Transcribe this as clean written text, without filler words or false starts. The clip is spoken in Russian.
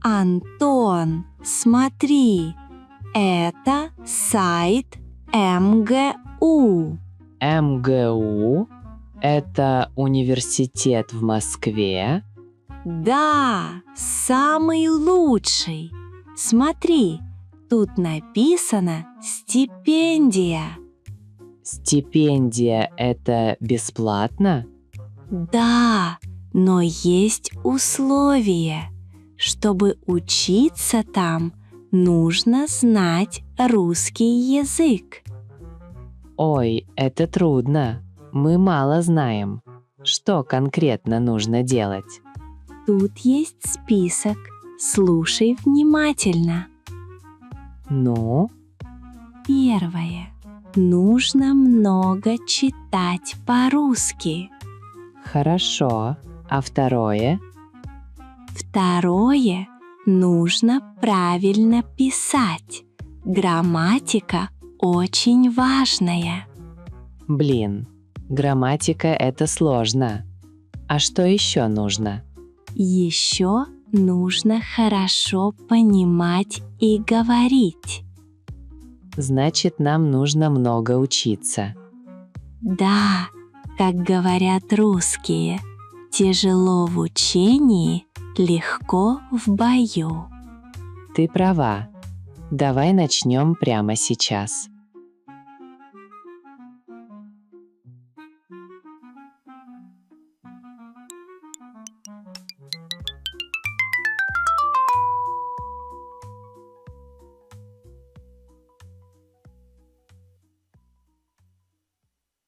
Антон, смотри, это сайт МГУ. МГУ – это университет в Москве. Да, самый лучший. Смотри, тут написано «Стипендия». Стипендия – это бесплатно? Да, но есть условие. Чтобы учиться там, нужно знать русский язык. Ой, это трудно. Мы мало знаем. Что конкретно нужно делать? Тут есть список. Слушай внимательно. Ну, Первое. Нужно много читать по-русски. хорошо. А второе? Второе. Нужно правильно писать. Грамматика очень важная. Блин, грамматика – это сложно. А что еще нужно? Еще нужно хорошо понимать и говорить. Значит, нам нужно много учиться. Да, как говорят русские, тяжело в учении, легко в бою. Ты права. Давай начнем прямо сейчас.